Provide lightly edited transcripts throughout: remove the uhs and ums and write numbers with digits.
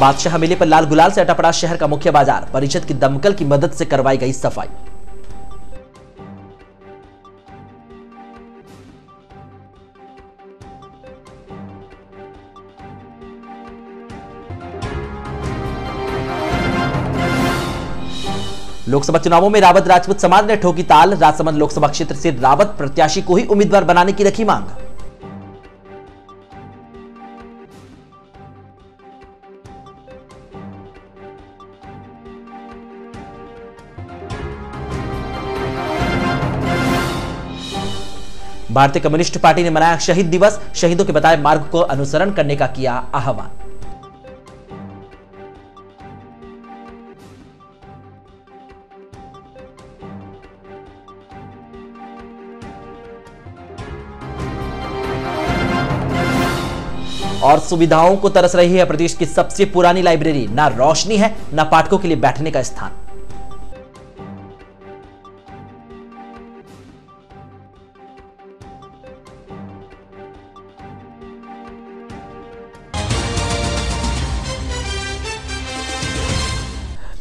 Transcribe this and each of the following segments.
बादशाह मेले पर लाल गुलाल से अटा पड़ा शहर का मुख्य बाजार। परिषद की दमकल की मदद से करवाई गई सफाई। लोकसभा चुनावों में रावत राजपूत समाज ने ठोकी ताल। राजसमंद लोकसभा क्षेत्र से रावत प्रत्याशी को ही उम्मीदवार बनाने की रखी मांग। भारतीय कम्युनिस्ट पार्टी ने मनाया शहीद दिवस। शहीदों के बताए मार्ग को अनुसरण करने का किया आह्वान। और सुविधाओं को तरस रही है प्रदेश की सबसे पुरानी लाइब्रेरी। ना रोशनी है, ना पाठकों के लिए बैठने का स्थान।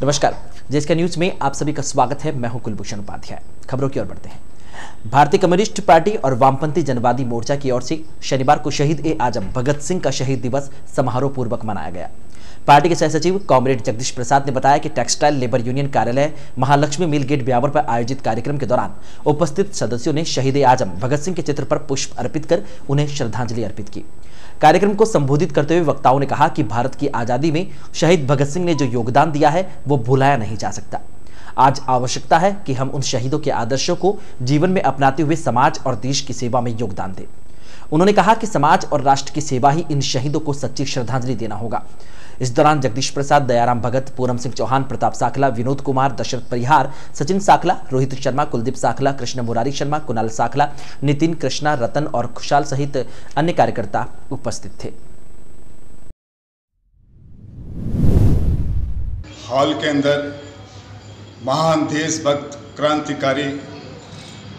नमस्कार, जेएसके न्यूज में आप सभी का स्वागत है। मैं हूं कुलभूषण उपाध्याय। खबरों की ओर बढ़ते हैं। भारतीय कम्युनिस्ट पार्टी और वामपंथी जनवादी मोर्चा की ओर से शनिवार को शहीद ए आजम भगत सिंह का शहीद दिवस समारोह पूर्वक मनाया गया। पार्टी के सहसचिव कॉमरेड जगदीश प्रसाद ने बताया कि टेक्सटाइल लेबर यूनियन कार्यालय महालक्ष्मी मिल गेट ब्यावर पर आयोजित कार्यक्रम के दौरान उपस्थित सदस्यों ने शहीद ए आजम भगत सिंह के चित्र पर पुष्प अर्पित कर उन्हें श्रद्धांजलि अर्पित की। कार्यक्रम को संबोधित करते हुए वक्ताओं ने कहा कि भारत की आजादी में शहीद भगत सिंह ने जो योगदान दिया है वो भुलाया नहीं जा सकता। आज आवश्यकता है कि हम उन शहीदों के आदर्शों को जीवन में अपनाते हुए समाज और देश की सेवा में योगदान दें। उन्होंने कहा कि समाज और राष्ट्र की सेवा ही इन शहीदों को सच्ची श्रद्धांजलि देना होगा। इस दौरान जगदीश प्रसाद, दयाराम भगत, पूरम सिंह चौहान, प्रताप साखला, विनोद कुमार, दशरथ परिहार, सचिन साखला, रोहित शर्मा, कुलदीप साखला, कृष्ण मुरारी शर्मा, कुणाल साखला, नितिन कृष्णा, रतन और खुशाल सहित अन्य कार्यकर्ता उपस्थित थे। हॉल के अंदर महान देशभक्त, क्रांतिकारी,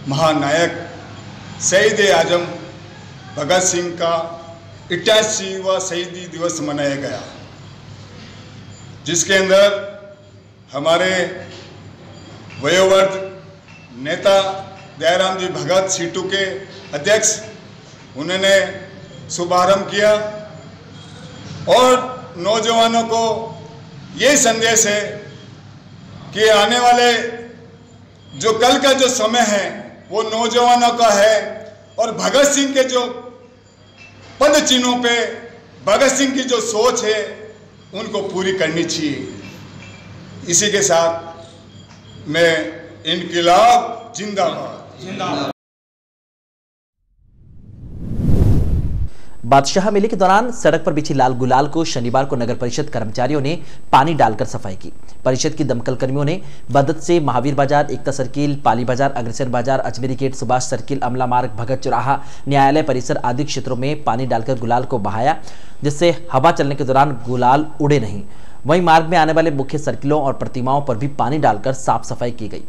महानायक शहीद ए आजम भगत सिंह का 88वां शहीदी दिवस मनाया गया, जिसके अंदर हमारे वयोवृद्ध नेता दयाराम जी भगत सीटू के अध्यक्ष उन्होंने शुभारंभ किया और नौजवानों को ये संदेश है कि आने वाले जो कल का जो समय है वो नौजवानों का है और भगत सिंह के जो पद चिन्हों पे भगत सिंह की जो सोच है उनको पूरी करनी चाहिए। इसी के साथ मैं इनकिलाब जिंदाबाद। बादशाह मेले के दौरान सड़क पर बिछी लाल गुलाल को शनिवार को नगर परिषद कर्मचारियों ने पानी डालकर सफाई की। परिषद की दमकल कर्मियों ने बदत से महावीर बाजार, एकता सर्किल, पाली बाजार, अग्रसर बाजार, अजमेरी गेट, सुभाष सर्किल, अमला मार्ग, भगत चौराहा, न्यायालय परिसर आदि क्षेत्रों में पानी डालकर गुलाल को बहाया, जिससे हवा चलने के दौरान गुलाल उड़े नहीं। वहीं मार्ग में आने वाले मुख्य सर्किलों और प्रतिमाओं पर भी पानी डालकर साफ सफाई की गई।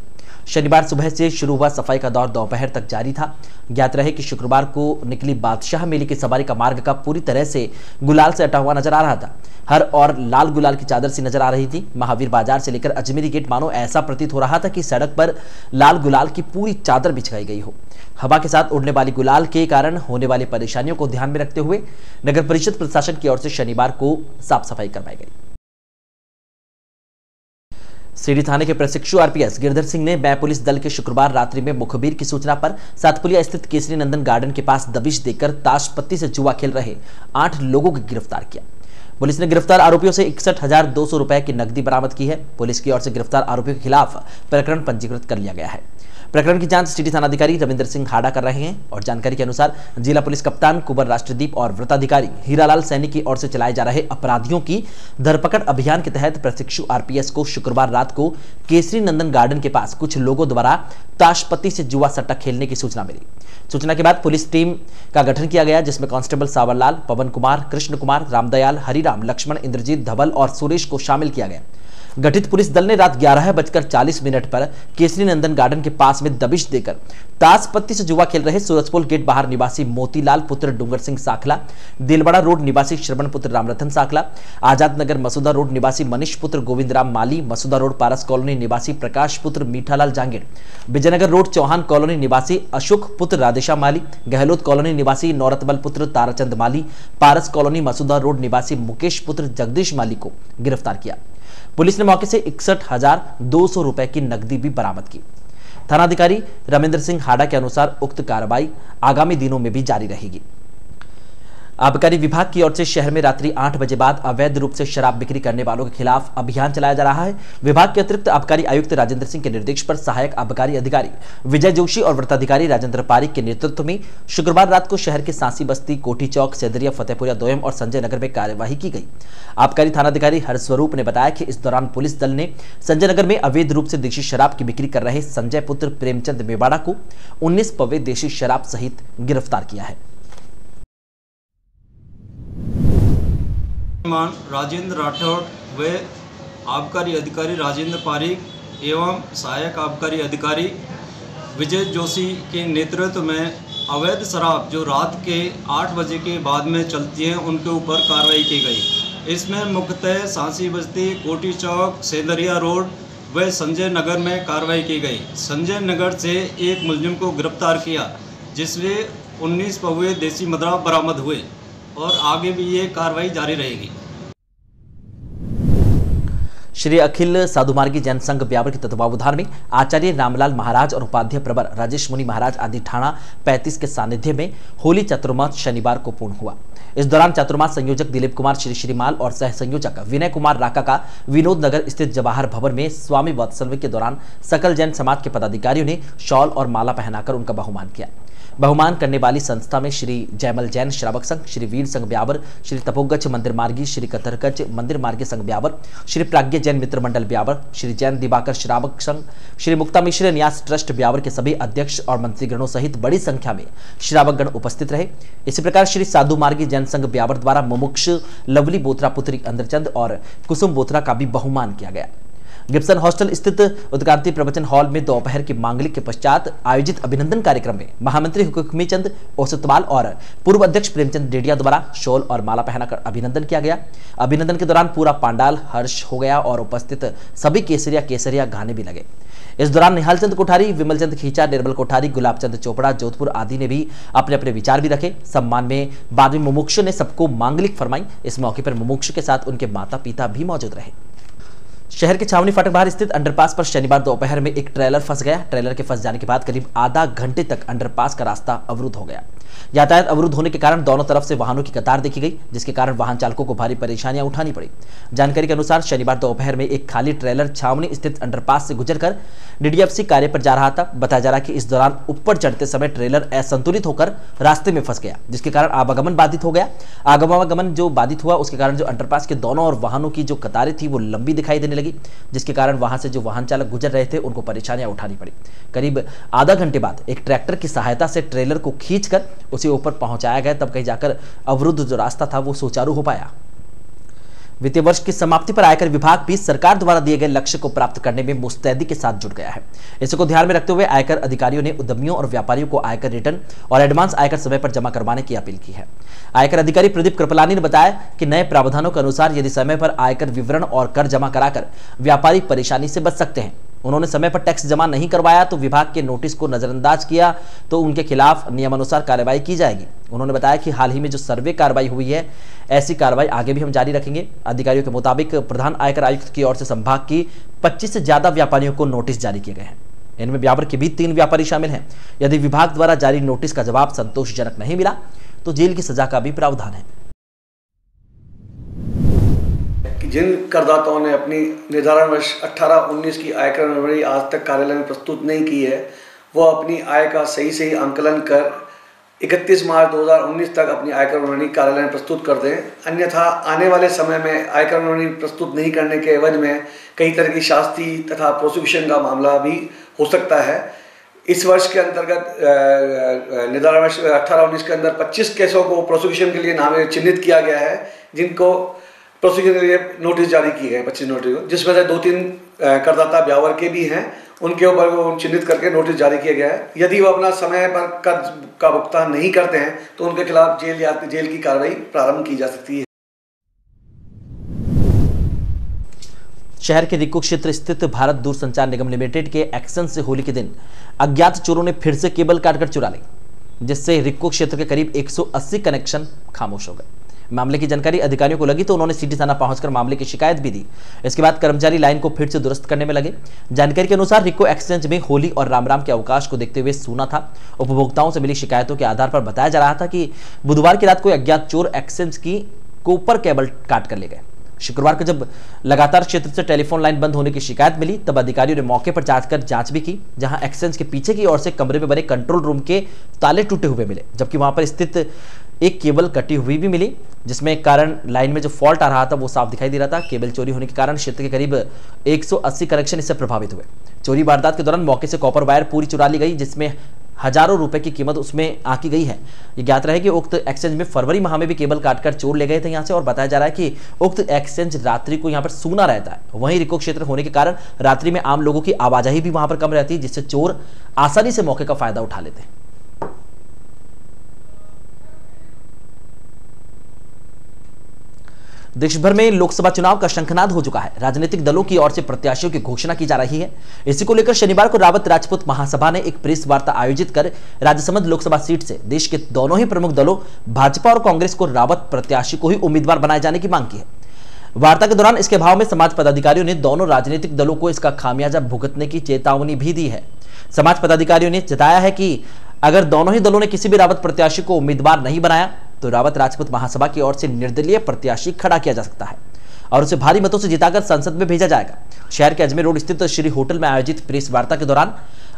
शनिवार सुबह से शुरू हुआ सफाई का दौर दोपहर तक जारी था। ज्ञात रहे कि शुक्रवार को निकली बादशाह मेले की सवारी का मार्ग का पूरी तरह से गुलाल से अटा हुआ नजर आ रहा था। हर और लाल गुलाल की चादर सी नजर आ रही थी। महावीर बाजार से लेकर अजमेरी गेट मानो ऐसा प्रतीत हो रहा था कि सड़क पर लाल गुलाल की पूरी चादर बिछाई गई हो। हवा के साथ उड़ने वाली गुलाल के कारण होने वाली परेशानियों को ध्यान में रखते हुए नगर परिषद प्रशासन की ओर से शनिवार को साफ सफाई करवाई गई। सीडी थाने के प्रशिक्षु आरपीएस गिरधर सिंह ने मैं पुलिस दल के शुक्रवार रात्रि में मुखबिर की सूचना पर सातपुलिया स्थित केसरी नंदन गार्डन के पास दबिश देकर ताश पत्ती से जुआ खेल रहे 8 लोगों को गिरफ्तार किया। पुलिस ने गिरफ्तार आरोपियों से 61,200 रुपए की नकदी बरामद की है। पुलिस की ओर से गिरफ्तार आरोपियों के खिलाफ प्रकरण पंजीकृत कर लिया गया है। प्रकरण की जांच सिटी थानाधिकारी रविंद्र सिंह हाड़ा कर रहे हैं और जानकारी के अनुसार जिला पुलिस कप्तान कुंवर राष्ट्रदीप और व्रताधिकारी हीरालाल सैनी की ओर से चलाए जा रहे अपराधियों की धरपकड़ अभियान के तहत प्रशिक्षु आरपीएस को शुक्रवार रात को केसरी नंदन गार्डन के पास कुछ लोगों द्वारा ताशपत्ती से जुआ सट्टा खेलने की सूचना मिली। सूचना के बाद पुलिस टीम का गठन किया गया, जिसमें कांस्टेबल सावरलाल, पवन कुमार, कृष्ण कुमार, रामदयाल, हरिराम, लक्ष्मण, इंद्रजीत, धवल और सुरेश को शामिल किया गया। गठित पुलिस दल ने रात 11:40 पर केसरी नंदन गार्डन के पास में दबिश देकर ताश पत्ती से जुआ खेल रहे सूरजपोल गेट बाहर निवासी मोतीलाल पुत्र डूंगर सिंह साखला, दिलबड़ा रोड निवासी श्रवण पुत्र रामरतन साखला, आजाद नगर मसूदा रोड निवासी मनीष पुत्र गोविंदराम माली, मसूदा रोड पारस कॉलोनी निवासी प्रकाश पुत्र मीठालाल जांगीर, विजयनगर रोड चौहान कॉलोनी निवासी अशोक पुत्र राधेश्याम माली, गहलोत कॉलोनी निवासी नौरतमल पुत्र ताराचंद माली, पारस कॉलोनी मसूदा रोड निवासी मुकेश पुत्र जगदीश माली को गिरफ्तार किया। पुलिस ने मौके से 61,200 रुपए की नकदी भी बरामद की। थानाधिकारी रमेंद्र सिंह हाडा के अनुसार उक्त कार्रवाई आगामी दिनों में भी जारी रहेगी। आबकारी विभाग की ओर से शहर में रात्रि 8 बजे बाद अवैध रूप से शराब बिक्री करने वालों के खिलाफ अभियान चलाया जा रहा है। विभाग के अतिरिक्त आबकारी आयुक्त राजेंद्र सिंह के निर्देश पर सहायक आबकारी अधिकारी विजय जोशी और व्रताधिकारी राजेंद्र पारिक के नेतृत्व में शुक्रवार रात को शहर के सांसी बस्ती, कोठी चौक, सेदरिया, फतेहपुरिया दोयम और संजय नगर में कार्यवाही की गई। आबकारी थानाधिकारी हरस्वरूप ने बताया कि इस दौरान पुलिस दल ने संजय नगर में अवैध रूप से देशी शराब की बिक्री कर रहे संजय पुत्र प्रेमचंद मेवाड़ा को 19 पवे देशी शराब सहित गिरफ्तार किया है। राजेंद्र राठौड़ व आबकारी अधिकारी राजेंद्र पारिक एवं सहायक आबकारी अधिकारी विजय जोशी के नेतृत्व में अवैध शराब जो रात के 8 बजे के बाद में चलती हैं उनके ऊपर कार्रवाई की गई। इसमें मुख्यतः सांसी बस्ती, कोठी चौक, सेंदरिया रोड व संजय नगर में कार्रवाई की गई। संजय नगर से एक मुलजिम को गिरफ्तार किया जिसमें 19 पौवे देसी मदरा बरामद हुए और आगे भी ये कार्रवाई जारी रहेगी। श्री अखिल साधुमार्गी जैन संघ ब्यावर के तत्वावधान में आचार्य रामलाल महाराज और उपाध्याय प्रवर राजेश मुनि महाराज आदि ठाणा 35 के सानिध्य में होली चातुर्मास शनिवार को पूर्ण हुआ। इस दौरान चातुर्मास संयोजक दिलीप कुमार श्रीमाल और सह संयोजक विनय कुमार राका का विनोद नगर स्थित जवाहर भवन में स्वामी वात्सल्य के दौरान सकल जैन समाज के पदाधिकारियों ने शॉल और माला पहनाकर उनका बहुमान किया। बहुमान करने वाली संस्था में श्री जयमल जैन श्रावक संघ, श्री वीर संघ ब्यावर, श्री तपोगच्छ मंदिर मार्गी, श्री कतरगच्छ मंदिर मार्गी संघ ब्यावर, श्री प्राज्ञ जैन मित्र मंडल ब्यावर, श्री जैन दिवाकर श्रावक संघ, श्री मुक्ता मिश्र न्यास ट्रस्ट ब्यावर के सभी अध्यक्ष और मंत्रीगणों सहित बड़ी संख्या में श्रावकगण उपस्थित रहे। इसी प्रकार श्री साधु मार्गी जैन संघ ब्यावर द्वारा मुमुक्ष लवली बोथरा पुत्री अंदरचंद और कुसुम बोथरा का भी बहुमान किया गया। गिब्सन हॉस्टल स्थित उद्घाटन प्रवचन हॉल में दोपहर के मांगलिक के पश्चात आयोजित अभिनंदन कार्यक्रम में महामंत्री हुक्मीचंद ओसतवाल और पूर्व अध्यक्ष प्रेमचंद डेडिया द्वारा शॉल और माला पहनाकर अभिनंदन किया गया। अभिनंदन के दौरान पूरा पंडाल हर्ष हो गया और उपस्थित सभी केसरिया गाने भी लगे। इस दौरान निहालचंद कोठारी, विमलचंद खींचा, निर्मल कोठारी, गुलाबचंद चोपड़ा, जोधपुर आदि ने भी अपने अपने विचार भी रखे। सम्मान में बाद में मुमुक्षु ने सबको मांगलिक फरमाई। इस मौके पर मुमुक्षु के साथ उनके माता पिता भी मौजूद रहे। शहर के छावनी फाटक बाहर स्थित अंडरपास पर शनिवार दोपहर में एक ट्रेलर फंस गया। ट्रेलर के फंस जाने के बाद करीब आधा घंटे तक अंडरपास का रास्ता अवरुद्ध हो गया। यातायात अवरुद्ध होने के कारण दोनों तरफ से वाहनों की कतार देखी गई, जिसके कारण वाहन चालकों को भारी परेशानियां उठानी पड़ी। जानकारी के अनुसार शनिवार दोपहर में एक खाली ट्रेलर छावनी स्थित अंडरपास से गुजरकर डीडीएफसी कार्य पर जा रहा था। बताया जा रहा है कि इस दौरान ऊपर चढ़ते समय ट्रेलर असंतुलित होकर रास्ते में फंस गया, जिसके कारण आवागमन बाधित हो गया। आवागमन जो बाधित हुआ उसके कारण जो अंडरपास के दोनों और वाहनों की जो कतारें थी वो लंबी दिखाई देने लगी, जिसके कारण वहां से जो वाहन चालक गुजर रहे थे उनको परेशानियां उठानी पड़ी। करीब आधा घंटे बाद एक ट्रैक्टर की सहायता से ट्रेलर को खींचकर उसे ऊपर पहुंचाया गया, तब कहीं जाकर अवरुद्ध जो रास्ता था वो सुचारू हो पाया। वित्तीय वर्ष की समाप्ति पर आयकर विभाग भी सरकार द्वारा दिए गए लक्ष्य को प्राप्त करने में मुस्तैदी के साथ जुट गया है। इसको ध्यान में रखते हुए आयकर अधिकारियों ने उद्यमियों और व्यापारियों को आयकर रिटर्न और एडवांस आयकर समय पर जमा करवाने की अपील की है। आयकर अधिकारी प्रदीप कृपलानी ने बताया कि नए प्रावधानों के अनुसार यदि समय पर आयकर विवरण और कर जमा कराकर व्यापारी परेशानी से बच सकते हैं। उन्होंने समय पर टैक्स जमा नहीं करवाया तो विभाग के नोटिस को नजरअंदाज किया तो उनके खिलाफ नियमानुसार कार्रवाई की जाएगी। उन्होंने बताया कि हाल ही में जो सर्वे कार्रवाई हुई है, ऐसी कार्रवाई आगे भी हम जारी रखेंगे। अधिकारियों के मुताबिक प्रधान आयकर आयुक्त की ओर से संभाग की 25 से ज्यादा व्यापारियों को नोटिस जारी किए गए हैं। इनमें ब्यावर के भी 3 व्यापारी शामिल हैं। यदि विभाग द्वारा जारी नोटिस का जवाब संतोषजनक नहीं मिला तो जेल की सजा का भी प्रावधान है। जिन करदाताओं ने अपनी निर्धारण वर्ष 18-19 की आयकर विवरणी आज तक कार्यालय में प्रस्तुत नहीं की है, वो अपनी आय का सही आंकलन कर 31 मार्च 2019 तक अपनी आयकर विवरणी कार्यालय में प्रस्तुत कर दें। अन्यथा आने वाले समय में आयकर विवरणी प्रस्तुत नहीं करने के एवज में कई तरह की शास्ति तथा प्रोसिक्यूशन का मामला भी हो सकता है। इस वर्ष के अंतर्गत निर्धारण वर्ष 18-19 के अंदर 25 केसों को प्रोसिक्यूशन के लिए नाम चिन्हित किया गया है, जिनको प्रोसीजर के लिए नोटिस जारी किए गए 25 नोटिस को, जिसमें से 2-3 करदाता ब्यावर के भी हैं, उनके ऊपर वो चिन्हित करके नोटिस जारी किया गया है। यदि वो अपना समय पर कर्ज का भुगतान नहीं करते हैं तो उनके खिलाफ जेल की कार्रवाई प्रारंभ की जा सकती है। शहर के रिक्को क्षेत्र स्थित भारत दूरसंचार निगम लिमिटेड के एक्शन से होली के दिन अज्ञात चोरों ने फिर से केबल काटकर चुरा ली, जिससे रिक्को क्षेत्र के करीब 180 कनेक्शन खामोश हो गए। मामले की जानकारी अधिकारियों को लगी तो उन्होंने सिटी थाना पहुंचकर मामले की शिकायत भी दी। इसके बाद कर्मचारी लाइन को फिर से दुरुस्त करने में लगे। जानकारी के अनुसार रिक्को एक्सचेंज में होली और राम के अवकाश को देखते हुए सूना था। उपभोक्ताओं से मिली शिकायतों के आधार पर बताया जा रहा था कि बुधवार की रात कोई अज्ञात चोर एक्सचेंज की कॉपर केबल काट कर ले गए। शुक्रवार को जब लगातार क्षेत्र से टेलीफोन लाइन बंद होने की शिकायत मिली, तब अधिकारियों ने मौके पर जांच भी की, जहां एक्सचेंज के पीछे की ओर से कमरे में बने कंट्रोल रूम के ताले टूटे हुए मिले, जबकि वहां पर स्थित एक केबल कटी हुई भी मिली, जिसमें कारण लाइन में जो फॉल्ट आ रहा था वो साफ दिखाई दे रहा था। केबल चोरी होने के कारण क्षेत्र के करीब 180 कनेक्शन इससे प्रभावित हुए। चोरी वारदात के दौरान मौके से कॉपर वायर पूरी चुरा ली गई, जिसमें हजारों रुपए की कीमत उसमें आंकी गई है। ये ज्ञात रहे कि उक्त एक्सचेंज में फरवरी माह में भी केबल काटकर चोर ले गए थे यहां से, और बताया जा रहा है कि उक्त एक्सचेंज रात्रि को यहां पर सूना रहता है। वहीं रिक्को क्षेत्र होने के कारण रात्रि में आम लोगों की आवाजाही भी वहां पर कम रहती है, जिससे चोर आसानी से मौके का फायदा उठा लेते हैं। देश भर में लोकसभा चुनाव का शंखनाद हो चुका है। राजनीतिक दलों की ओर से प्रत्याशियों की घोषणा की जा रही है। इसी को लेकर शनिवार को रावत राजपूत महासभा ने एक प्रेस वार्ता आयोजित कर राजसमंद लोकसभा सीट से देश के दोनों ही प्रमुख दलों भाजपा और कांग्रेस को रावत प्रत्याशी को ही उम्मीदवार बनाए जाने की मांग की है। वार्ता के दौरान इसके भाव में समाज पदाधिकारियों ने दोनों राजनीतिक दलों को इसका खामियाजा भुगतने की चेतावनी भी दी है। समाज पदाधिकारियों ने जताया है कि अगर दोनों ही दलों ने किसी भी रावत प्रत्याशी को उम्मीदवार नहीं बनाया तो रावत राजपूत महासभा की ओर से निर्दलीय प्रत्याशी खड़ा किया जा सकता है और उसे भारी मतों से जिताकर संसद में भेजा जाएगा। शहर के अजमेर रोड स्थित श्री होटल में आयोजित प्रेस वार्ता के दौरान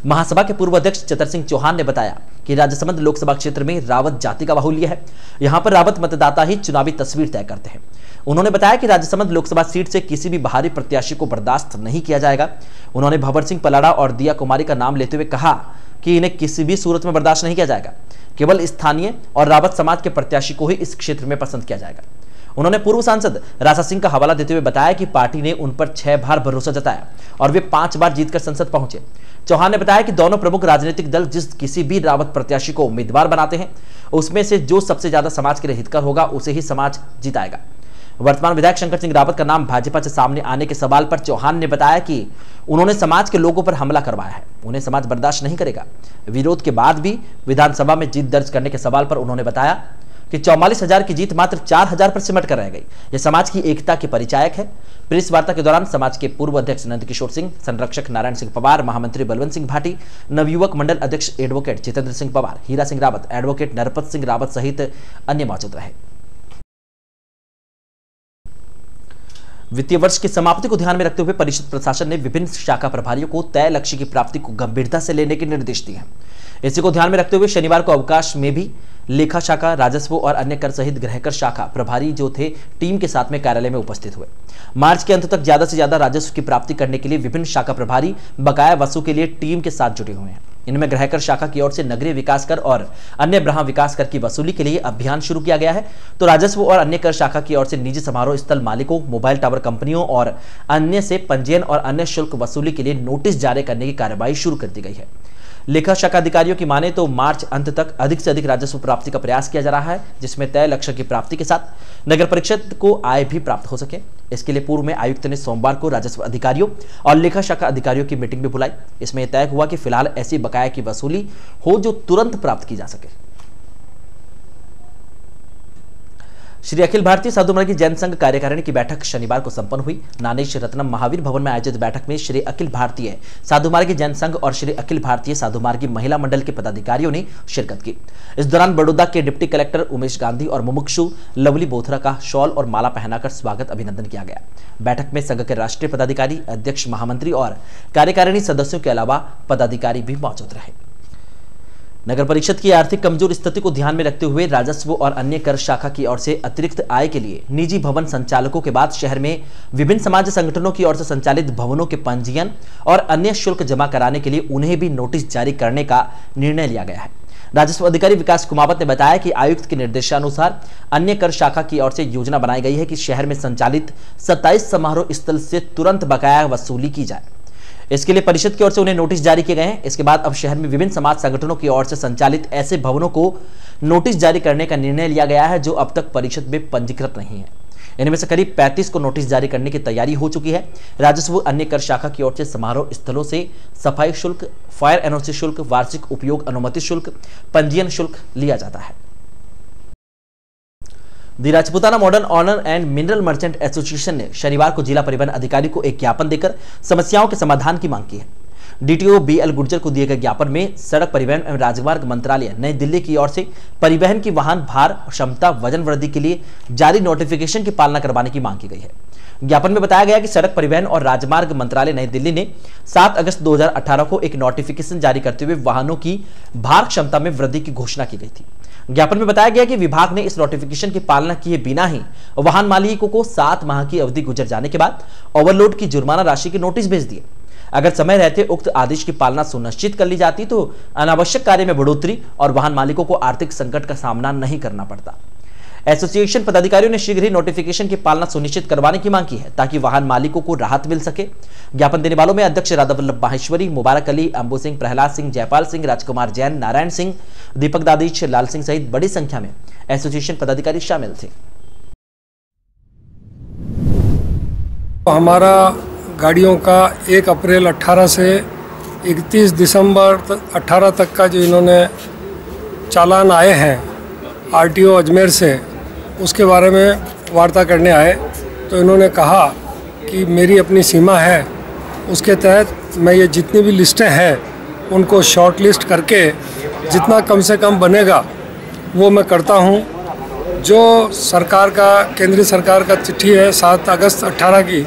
महासभा के पूर्व अध्यक्ष चतर सिंह चौहान ने बताया कि राजसमंद लोकसभा क्षेत्र में रावत जाति का बाहुल्य है। यहां पर रावत मतदाता ही चुनावी तस्वीर तय करते हैं। उन्होंने बताया कि राजसमंद लोकसभा सीट से किसी भी बाहरी प्रत्याशी को बर्दाश्त नहीं किया जाएगा। उन्होंने भंवर सिंह पलाड़ा और दिया कुमारी का नाम लेते हुए कहा कि इन्हें किसी भी सूरत में बर्दाश्त नहीं किया जाएगा। केवल स्थानीय और रावत समाज के प्रत्याशी को ही इस क्षेत्र में पसंद किया जाएगा। उन्होंने पूर्व सांसद राजा सिंह का हवाला देते हुए बताया कि पार्टी ने उन पर 6 बार भरोसा जताया और वे 5 बार जीतकर संसद पहुंचे। चौहान ने बताया कि दोनों प्रमुख राजनीतिक दल जिस किसी भी रावत प्रत्याशी को उम्मीदवार बनाते हैं उसमें से जो सबसे ज्यादा समाज के लिए हितकर होगा उसे ही समाज जिताएगा। वर्तमान विधायक शंकर सिंह रावत का नाम भाजपा से सामने आने के सवाल पर चौहान ने बताया कि उन्होंने समाज के लोगों पर हमला करवाया है, उन्हें समाज बर्दाश्त नहीं करेगा। विरोध के बाद भी विधानसभा में जीत दर्ज करने के सवाल पर उन्होंने बताया कि 44,000 की जीत मात्र 4,000 पर सिमट कर रह गई। यह समाज की एकता के परिचायक है। प्रेस वार्ता के दौरान समाज के पूर्व अध्यक्ष नंदकिशोर सिंह, संरक्षक नारायण सिंह पवार, महामंत्री बलवंत सिंह भाटी, नवयुवक मंडल अध्यक्ष एडवोकेट जितेंद्र सिंह पवार, हीरा सिंह रावत, एडवोकेट नरपत सिंह रावत सहित अन्य मौजूद रहे। वित्तीय वर्ष की समाप्ति को ध्यान में रखते हुए परिषद प्रशासन ने विभिन्न शाखा प्रभारियों को तय लक्ष्य की प्राप्ति को गंभीरता से लेने के निर्देश दिए हैं। इसी को ध्यान में रखते हुए शनिवार को अवकाश में भी लेखा शाखा, राजस्व और अन्य कर सहित गृहकर शाखा प्रभारी जो थे टीम के साथ में कार्यालय में उपस्थित हुए। मार्च के अंत तक ज्यादा से ज्यादा राजस्व की प्राप्ति करने के लिए विभिन्न शाखा प्रभारी बकाया वसूल के लिए टीम के साथ जुटे हुए हैं। इनमें गृहकर शाखा की ओर से नगरीय विकास कर और अन्य ब्रह्म विकास कर की वसूली के लिए अभियान शुरू किया गया है, तो राजस्व और अन्य कर शाखा की ओर से निजी समारोह स्थल मालिकों, मोबाइल टावर कंपनियों और अन्य से पंजीयन और अन्य शुल्क वसूली के लिए नोटिस जारी करने की कार्यवाही शुरू कर दी गई है। लेखा शाखा अधिकारियों की माने तो मार्च अंत तक अधिक से अधिक राजस्व प्राप्ति का प्रयास किया जा रहा है, जिसमें तय लक्ष्य की प्राप्ति के साथ नगर परिषद को आय भी प्राप्त हो सके। इसके लिए पूर्व में आयुक्त ने सोमवार को राजस्व अधिकारियों और लेखा शाखा अधिकारियों की मीटिंग भी बुलाई। इसमें तय हुआ कि फिलहाल ऐसी बकाया की वसूली हो जो तुरंत प्राप्त की जा सके। श्री अखिल भारतीय साधु मार्गी जैन संघ कार्यकारिणी की बैठक शनिवार को संपन्न हुई। नानेश रत्नम महावीर भवन में आयोजित बैठक में श्री अखिल भारतीय साधु मार्गी जैन संघ और श्री अखिल भारतीय साधु मार्गी महिला मंडल के पदाधिकारियों ने शिरकत की। इस दौरान बड़ौदा के डिप्टी कलेक्टर उमेश गांधी और मुमुक्षु लवली बोथरा का शॉल और माला पहनाकर स्वागत अभिनंदन किया गया। बैठक में संघ के राष्ट्रीय पदाधिकारी, अध्यक्ष, महामंत्री और कार्यकारिणी सदस्यों के अलावा पदाधिकारी भी मौजूद रहे। नगर परिषद की आर्थिक कमजोर स्थिति को ध्यान में रखते हुए राजस्व और अन्य कर शाखा की ओर से अतिरिक्त आय के लिए निजी भवन संचालकों के बाद शहर में विभिन्न समाज संगठनों की ओर से संचालित भवनों के पंजीयन और अन्य शुल्क जमा कराने के लिए उन्हें भी नोटिस जारी करने का निर्णय लिया गया है। राजस्व अधिकारी विकास कुमावत ने बताया कि आयुक्त के निर्देशानुसार अन्य कर शाखा की ओर से योजना बनाई गई है कि शहर में संचालित 27 समारोह स्थल से तुरंत बकाया वसूली की जाए। इसके लिए परिषद की ओर से उन्हें नोटिस जारी किए गए हैं। इसके बाद अब शहर में विभिन्न समाज संगठनों की ओर से संचालित ऐसे भवनों को नोटिस जारी करने का निर्णय लिया गया है जो अब तक परिषद में पंजीकृत नहीं है। इनमें से करीब 35 को नोटिस जारी करने की तैयारी हो चुकी है। राजस्व अन्य कर शाखा की ओर से समारोह स्थलों से सफाई शुल्क, फायर एनओसी शुल्क, वार्षिक उपयोग अनुमति शुल्क, पंजीयन शुल्क लिया जाता है। The Rajputana modern owner and mineral merchant association ने शनिवार को जिला परिवहन अधिकारी को एक ज्ञापन देकर समस्याओं के समाधान की मांग की है। डीटीओ बीएल गुर्जर को दिए गए ज्ञापन में सड़क परिवहन एवं राजमार्ग मंत्रालय नई दिल्ली की ओर से परिवहन की वाहन भार क्षमता वजन वृद्धि के लिए जारी नोटिफिकेशन की पालना करवाने की मांग की गई है। ज्ञापन में बताया गया कि सड़क परिवहन और राजमार्ग मंत्रालय नई दिल्ली ने 7 अगस्त 2018 को एक नोटिफिकेशन जारी करते हुए वाहनों की भार क्षमता में वृद्धि की घोषणा की गई थी। ज्ञापन में बताया गया कि विभाग ने इस नोटिफिकेशन की पालना किए बिना ही वाहन मालिकों को 7 माह की अवधि गुजर जाने के बाद ओवरलोड की जुर्माना राशि के नोटिस भेज दिए। अगर समय रहते उक्त आदेश की पालना सुनिश्चित कर ली जाती तो अनावश्यक कार्य में बढ़ोतरी और वाहन मालिकों को आर्थिक संकट का सामना नहीं करना पड़ता। एसोसिएशन पदाधिकारियों ने शीघ्र ही नोटिफिकेशन की पालना सुनिश्चित करवाने की मांग की है ताकि वाहन मालिकों को राहत मिल सके। ज्ञापन देने वालों में अध्यक्ष राधा वल्लभ माहेश्वरी, मुबारक अली, अंबू सिंह, प्रहलाद सिंह, जयपाल सिंह, राजकुमार जैन, नारायण सिंह, दीपक दादीच, लाल सिंह सहित बड़ी संख्या में एसोसिएशन पदाधिकारी शामिल थे। हमारा गाड़ियों का 1 अप्रैल 18 से 31 दिसंबर 18 तक का जो इन्होंने चालान आए हैं आरटीओ अजमेर से, उसके बारे में वार्ता करने आए तो इन्होंने कहा कि मेरी अपनी सीमा है, उसके तहत मैं ये जितनी भी लिस्टें हैं उनको शॉर्ट लिस्ट करके जितना कम से कम बनेगा वो मैं करता हूँ। जो सरकार का, केंद्रीय सरकार का चिट्ठी है 7 अगस्त 18 की,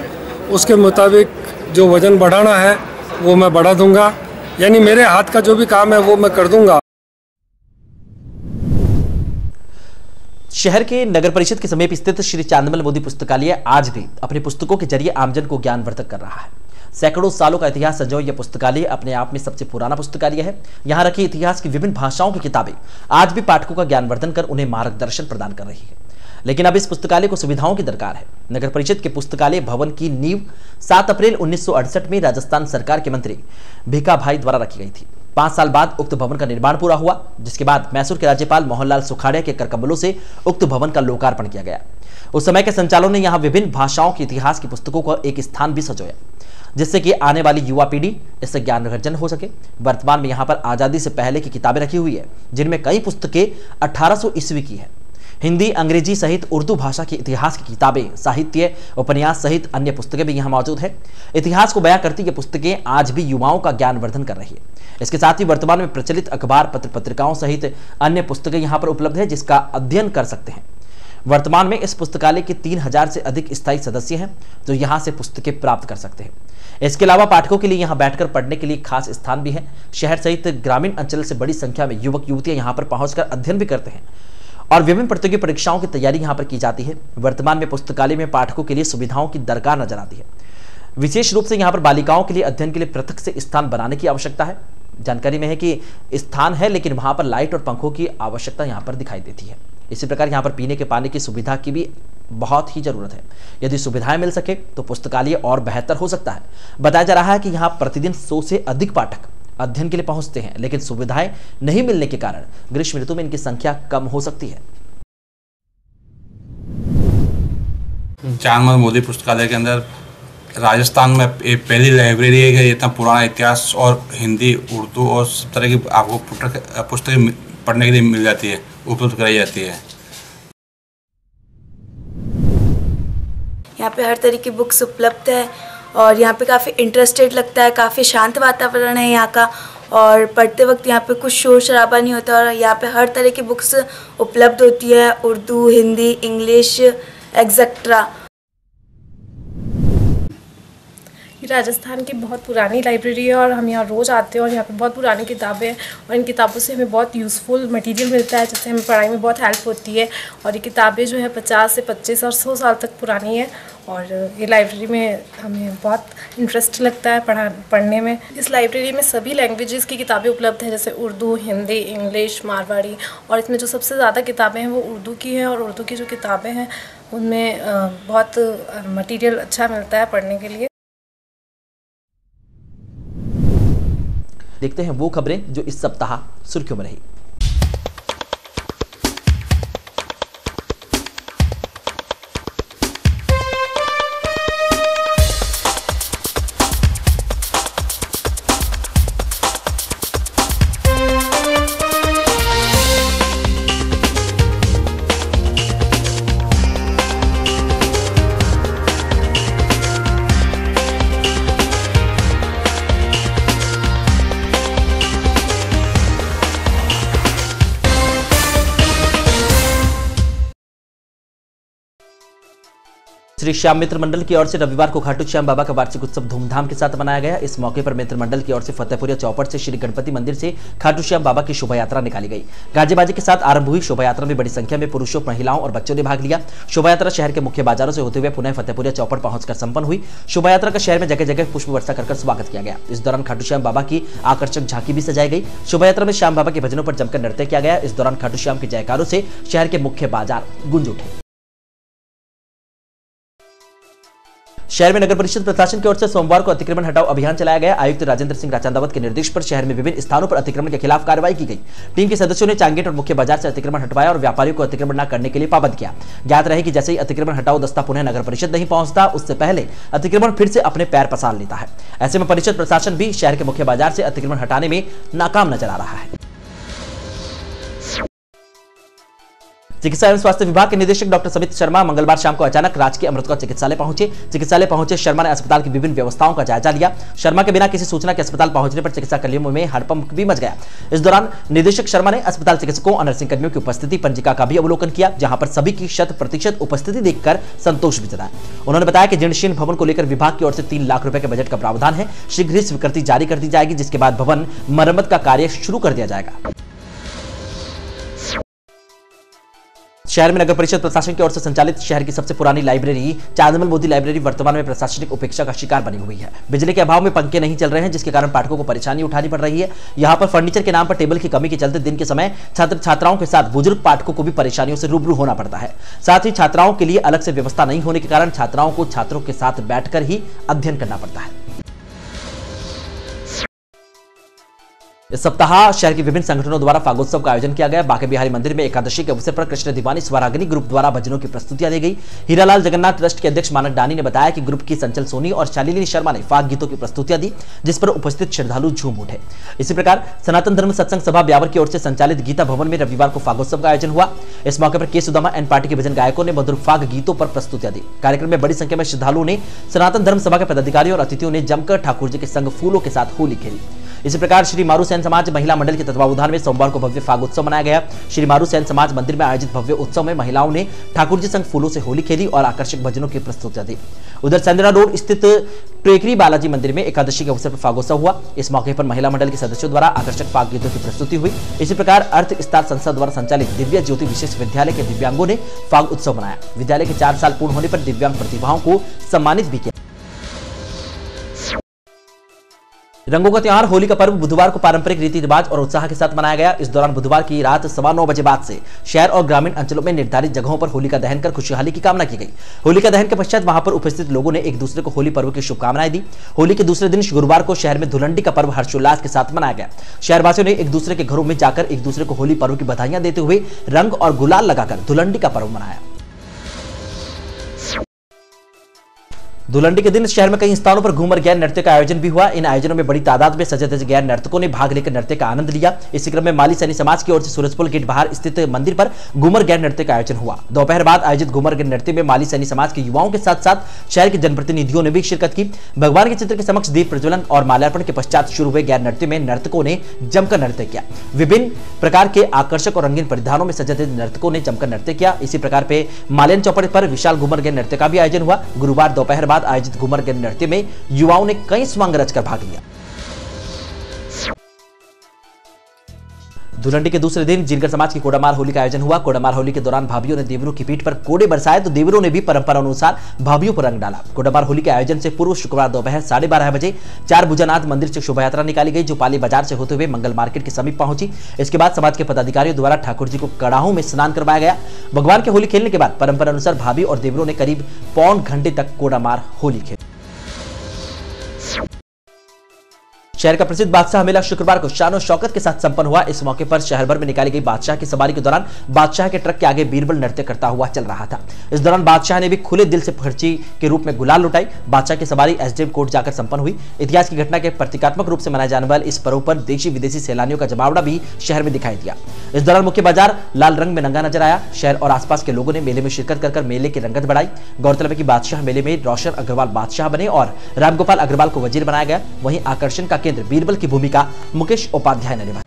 उसके मुताबिक जो वज़न बढ़ाना है वो मैं बढ़ा दूंगा, यानी मेरे हाथ का जो भी काम है वो मैं कर दूंगा। शहर के नगर परिषद के समीप स्थित श्री चांदमल मोदी पुस्तकालय आज भी अपनी पुस्तकों के जरिए आमजन को ज्ञानवर्धक कर रहा है। सैकड़ों सालों का इतिहास संजोए यह पुस्तकालय अपने आप में सबसे पुराना पुस्तकालय है। यहाँ रखी इतिहास की विभिन्न भाषाओं की किताबें आज भी पाठकों का ज्ञानवर्धन कर उन्हें मार्गदर्शन प्रदान कर रही है। लेकिन अब इस पुस्तकालय को सुविधाओं की दरकार है। नगर परिषद के पुस्तकालय भवन की नींव 7 अप्रैल 1968 में राजस्थान सरकार के मंत्री भीखा भाई द्वारा रखी गई थी। 5 साल बाद उक्त भवन का निर्माण पूरा हुआ, जिसके बाद मैसूर के राज्यपाल मोहनलाल सुखाड़िया के करकमलों से उक्त भवन का लोकार्पण किया गया। उस समय के संचालकों ने यहाँ विभिन्न भाषाओं के इतिहास की पुस्तकों का एक स्थान भी सजोया, जिससे कि आने वाली युवा पीढ़ी इससे ज्ञान अर्जन हो सके। वर्तमान में यहाँ पर आजादी से पहले की किताबें रखी हुई है, जिनमें कई पुस्तकें 1800 ईस्वी की है। हिंदी, अंग्रेजी सहित उर्दू भाषा के इतिहास की किताबें, साहित्य, उपन्यास सहित अन्य पुस्तकें भी यहाँ मौजूद है। इतिहास को बयां करती ये पुस्तकें आज भी युवाओं का ज्ञानवर्धन कर रही है। इसके साथ ही वर्तमान में प्रचलित अखबार, पत्र पत्रिकाओं सहित अन्य पुस्तकें यहाँ पर उपलब्ध है, जिसका अध्ययन कर सकते हैं। वर्तमान में इस पुस्तकालय के 3000 से अधिक स्थायी सदस्य हैं जो यहाँ से पुस्तकें प्राप्त कर सकते हैं। इसके अलावा पाठकों के लिए यहाँ बैठकर पढ़ने के लिए खास स्थान भी है। शहर सहित ग्रामीण अंचल से बड़ी संख्या में युवक युवतियां यहाँ पर पहुंचकर अध्ययन भी करते हैं और विभिन्न प्रतियोगी परीक्षाओं की तैयारी यहाँ पर की जाती है। वर्तमान में पुस्तकालय में पाठकों के लिए सुविधाओं की दरकार नजर आती है। विशेष रूप से यहाँ पर बालिकाओं के लिए अध्ययन के लिए पृथक से स्थान बनाने की आवश्यकता है। जानकारी में है कि स्थान है, लेकिन वहां पर लाइट और पंखों की आवश्यकता यहाँ पर दिखाई देती है। इसी प्रकार यहाँ पर पीने के पानी की सुविधा की भी बहुत ही जरूरत है। यदि सुविधाएं मिल सके तो पुस्तकालय और बेहतर हो सकता है। बताया जा रहा है कि यहाँ प्रतिदिन 100 से अधिक पाठक अध्ययन के लिए पहुंचते हैं, लेकिन सुविधाएं नहीं मिलने के कारण ग्रीष्म ऋतु में इनकी संख्या कम हो सकती है। चांदमल मोदी पुस्तकालय के अंदर राजस्थान में एक पहली लाइब्रेरी है कि इतना पुराना इतिहास और हिंदी, उर्दू और सब तरह की आपको पुस्तकें पढ़ने के लिए मिल जाती है, उपलब्ध कराई जाती है। यहाँ पे हर तरह की बुक्स उपलब्ध है और यहाँ पे काफ़ी इंटरेस्टेड लगता है। काफ़ी शांत वातावरण है यहाँ का और पढ़ते वक्त यहाँ पे कुछ शोर शराबा नहीं होता और यहाँ पे हर तरह की बुक्स उपलब्ध होती है, उर्दू, हिंदी, इंग्लिश एक्सेट्रा। राजस्थान की बहुत पुरानी लाइब्रेरी है और हम यहाँ रोज़ आते हैं और यहाँ पे बहुत पुरानी किताबें हैं और इन किताबों से हमें बहुत यूज़फुल मटेरियल मिलता है, जिससे हमें पढ़ाई में बहुत हेल्प होती है। और ये किताबें जो है 50 से 25 और 100 साल तक पुरानी है और ये लाइब्रेरी में हमें बहुत इंटरेस्ट लगता है पढ़ने में। इस लाइब्रेरी में सभी लैंग्वेजेस की किताबें उपलब्ध हैं, जैसे उर्दू, हिंदी, इंग्लिश, मारवाड़ी। और इसमें जो सबसे ज़्यादा किताबें हैं वो उर्दू की हैं और उर्दू की जो किताबें हैं उनमें बहुत मटेरियल अच्छा मिलता है पढ़ने के लिए। देखते हैं वो खबरें जो इस सप्ताह सुर्खियों में रही। श्री श्याम मित्र मंडल की ओर से रविवार को खाटू श्याम बाबा का वार्षिक उत्सव धूमधाम के साथ मनाया गया। इस मौके पर मित्र मंडल की ओर से फतेहपुरिया चौपट से श्री गणपति मंदिर से खाटू श्याम बाबा की शोभा यात्रा निकाली गई। गाजे बाजे के साथ आरंभ हुई शोभा यात्रा में बड़ी संख्या में पुरुषों, महिलाओं और बच्चों ने भाग लिया। शोभा यात्रा शहर के मुख्य बाजारों से होते हुए पुनः फतेहपुरिया चौपट पहुंचकर संपन्न हुई। शोभा यात्रा का शहर में जगह जगह पुष्प वर्षा कर स्वागत किया गया। इस दौरान खाटू श्याम बाबा की आकर्षक झांकी भी सजाई गई। शोभा यात्रा में श्याम बाबा के भजनों पर जमकर नृत्य किया गया। इस दौरान खाटू श्याम के जयकारों से शहर के मुख्य बाजार गूंज उठे। शहर में नगर परिषद प्रशासन की ओर से सोमवार को अतिक्रमण हटाओ अभियान चलाया गया। आयुक्त राजेंद्र सिंह राचांदावत के निर्देश पर शहर में विभिन्न स्थानों पर अतिक्रमण के खिलाफ कार्रवाई की गई। टीम के सदस्यों ने चांगेट और मुख्य बाजार से अतिक्रमण हटवाया और व्यापारियों को अतिक्रमण न करने के लिए पाबंद किया। ज्ञात रहे कि जैसे ही अतिक्रमण हटाओ दस्ता पुनः नगर परिषद नहीं पहुंचता, उससे पहले अतिक्रमण फिर से अपने पैर पसार लेता है। ऐसे में परिषद प्रशासन भी शहर के मुख्य बाजार से अतिक्रमण हटाने में नाकाम नजर आ रहा है। चिकित्सा एवं स्वास्थ्य विभाग के निदेशक डॉक्टर समित शर्मा मंगलवार शाम को अचानक राजकीय अमृतकौर चिकित्सालय पहुंचे। शर्मा ने अस्पताल की विभिन्न व्यवस्थाओं का जायजा लिया। शर्मा के बिना किसी सूचना के अस्पताल पहुंचने पर चिकित्सा कर्मियों में हड़कंप भी मच गया। इस दौरान निदेशक शर्मा ने अस्पताल चिकित्सकों और नर्सिंग कर्मियों की उपस्थिति पंजिका का भी अवलोकन किया, जहां पर सभी की 100% उपस्थिति देखकर संतोष भी जताया। उन्होंने बताया कि जीर्णशीर्ण भवन को लेकर विभाग की ओर से 3 लाख रुपए के बजट का प्रावधान है। शीघ्र ही स्वीकृति जारी कर दी जाएगी, जिसके बाद भवन मरम्मत का कार्य शुरू कर दिया जाएगा। शहर में नगर परिषद प्रशासन की ओर से संचालित शहर की सबसे पुरानी लाइब्रेरी चांदमल मोदी लाइब्रेरी वर्तमान में प्रशासनिक उपेक्षा का शिकार बनी हुई है। बिजली के अभाव में पंखे नहीं चल रहे हैं, जिसके कारण पाठकों को परेशानी उठानी पड़ रही है। यहां पर फर्नीचर के नाम पर टेबल की कमी के चलते दिन के समय छात्र छात्राओं के साथ बुजुर्ग पाठकों को भी परेशानियों से रूबरू होना पड़ता है। साथ ही छात्राओं के लिए अलग से व्यवस्था नहीं होने के कारण छात्राओं को छात्रों के साथ बैठकर ही अध्ययन करना पड़ता है। इस सप्ताह शहर के विभिन्न संगठनों द्वारा फागोत्सव का आयोजन किया गया। बांके बिहारी मंदिर में एकादशी के अवसर पर कृष्ण दीवानी स्वरागिनी ग्रुप द्वारा भजनों की प्रस्तुतियां दी गई। हीरालाल जगन्नाथ ट्रस्ट के अध्यक्ष मानक डानी ने बताया कि ग्रुप की संचल सोनी और शालिनी शर्मा ने फाग गीतों की प्रस्तुतियां दी, जिस पर उपस्थित श्रद्धालु झूम उठे। इसी प्रकार सनातन धर्म सत्संग सभा ब्यावर की ओर से संचालित गीता भवन में रविवार को फागोत्सव का आयोजन हुआ। इस मौके पर के सुदामा एंड पार्टी के भजन गायकों ने मधुर फाग गीतों पर प्रस्तुतियां दी। कार्यक्रम में बड़ी संख्या में श्रद्धालुओं ने, सनातन धर्म सभा के पदाधिकारियों और अतिथियों ने जमकर ठाकुर जी के संग फूलों के साथ होली खेली। इसी प्रकार श्री मारू सैन समाज महिला मंडल के तत्वावधान में सोमवार को भव्य फाग उत्सव मनाया गया। श्री मारू सैन समाज मंदिर में आयोजित भव्य उत्सव में महिलाओं ने ठाकुर जी संग फूलों से होली खेली और आकर्षक भजनों की प्रस्तुतियां दी। उधर संदरा रोड स्थित टेकरी बालाजी मंदिर में एकादशी के अवसर पर फागोत्सव हुआ। इस मौके पर महिला मंडल के सदस्यों द्वारा आकर्षक फाग गीतों की प्रस्तुति हुई। इसी प्रकार अर्थ स्टार संस्था द्वारा संचालित दिव्या ज्योति विशेष विद्यालय के दिव्यांगों ने फाग उत्सव मनाया। विद्यालय के 4 साल पूर्ण होने पर दिव्यांग प्रतिभाओं को सम्मानित भी किया। रंगों का त्योहार होली का पर्व बुधवार को पारंपरिक रीति रिवाज और उत्साह के साथ मनाया गया। इस दौरान बुधवार की रात 9:15 बजे बाद से शहर और ग्रामीण अंचलों में निर्धारित जगहों पर होली का दहन कर खुशहाली की कामना की गई। होली का दहन के पश्चात वहां पर उपस्थित लोगों ने एक दूसरे को होली पर्व की शुभकामनाएं दी। होली के दूसरे दिन गुरुवार को शहर में धुलंडी का पर्व हर्षोल्लास के साथ मनाया गया। शहरवासियों ने एक दूसरे के घरों में जाकर एक दूसरे को होली पर्व की बधाइयां देते हुए रंग और गुलाल लगाकर धुलंडी का पर्व मनाया। धुलंडी के दिन शहर में कई स्थानों पर घूमर गैर नृत्य का आयोजन भी हुआ। इन आयोजनों में बड़ी तादाद में सजे धजे गैर नर्तकों ने भाग लेकर नृत्य का आनंद लिया। इसी क्रम में माली सैनी समाज की ओर से सूरजपुल गेट बाहर स्थित मंदिर पर घूमर गैर नृत्य का आयोजन हुआ। दोपहर बाद आयोजित घूमर गैर नृत्य में माली सैनी समाज के युवाओं के साथ साथ शहर के जनप्रतिनिधियों ने भी शिरकत की। भगवान के चित्र के समक्ष दीप प्रज्वलन और माल्यार्पण के पश्चात शुरू हुए गैर नृत्य में नर्तकों ने जमकर नृत्य किया। विभिन्न प्रकार के आकर्षक और रंगीन परिधानों में सजे धजे नर्तकों ने जमकर नृत्य किया। इसी प्रकार पे माल्यान चौपड़ पर विशाल घूमर गैर नृत्य का भी आयोजन हुआ। गुरुवार दोपहर बाद बाद आयोजित घूमर के नृत्य में युवाओं ने कई स्वांग रचकर भाग लिया। धुलंडी के दूसरे दिन जिनकर समाज की कोडामार होली का आयोजन हुआ। कोडामार होली के दौरान भाभीओं ने देवरों की पीठ पर कोड़े बरसाए तो देवरों ने भी परंपरा अनुसार भाभीओं पर रंग डाला। कोडामार होली के आयोजन से पूर्व शुक्रवार दोपहर 12:30 बजे 4 भुजनाथ मंदिर से शोभा यात्रा निकाली गई, जो पाली बाजार से होते हुए मंगल मार्केट के समीप पहुंची। इसके बाद समाज के पदाधिकारियों द्वारा ठाकुर जी को कड़ाहों में स्नान करवाया गया। भगवान के होली खेलने के बाद परंपरा अनुसार भाभी और देवरों ने करीब पौन घंटे तक कोडामार होली खेली। शहर का प्रसिद्ध बादशाह मेला शुक्रवार को शान और शौकत के साथ संपन्न हुआ। इस मौके पर शहर भर में निकाली गई बादशाह की सवारी के दौरान बादशाह के ट्रक के आगे बीरबल नृत्य करता हुआ चल रहा था। इस दौरान बादशाह ने भी खुले दिल से खर्ची के रूप में गुलाल लुटाई। बादशाह की सवारी एसडीएम कोर्ट जाकर संपन्न हुई। इतिहास की घटना के प्रतीकात्मक रूप से मनाए जाने वाले इस पर्व पर देशी विदेशी सैलानियों का जमावड़ा भी शहर में दिखाई दिया। इस दौरान मुख्य बाजार लाल रंग में नंगा नजर आया। शहर और आसपास के लोगों ने मेले में शिरकत कर मेले की रंगत बढ़ाई। गौरतलब है कि बादशाह मेले में रोशन अग्रवाल बादशाह बने और रामगोपाल अग्रवाल को वजीर बनाया गया। वहीं आकर्षण का केंद्र बीरबल की भूमिका मुकेश उपाध्याय ने निभाई।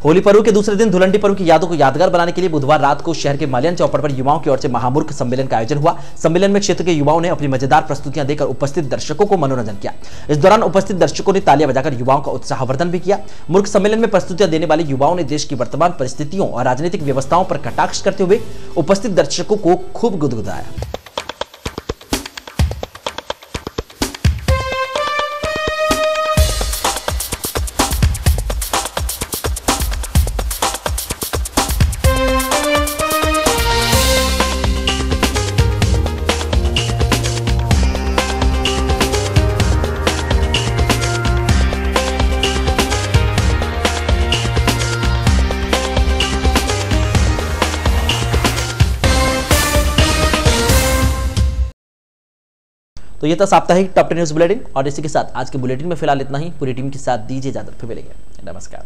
होली पर्व के दूसरे दिन धुलंडी पर्व की यादों को यादगार बनाने के लिए बुधवार रात को शहर के मालियन चौपड़ पर युवाओं की ओर से महामूर्ख सम्मेलन का आयोजन हुआ। सम्मेलन में क्षेत्र के युवाओं ने अपनी मजेदार प्रस्तुतियां देकर उपस्थित दर्शकों को मनोरंजन किया। इस दौरान उपस्थित दर्शकों ने तालियां बजाकर युवाओं का उत्साहवर्धन भी किया। मूर्ख सम्मेलन में प्रस्तुतियां देने वाले युवाओं ने देश की वर्तमान परिस्थितियों और राजनीतिक व्यवस्थाओं पर कटाक्ष करते हुए उपस्थित दर्शकों को खूब गुदगुदाया। तो ये था साप्ताहिक टॉप 10 न्यूज बुलेटिन और इसी के साथ आज के बुलेटिन में फिलहाल इतना ही। पूरी टीम के साथ दीजिए इजाजत, फिर मिलेंगे। नमस्कार।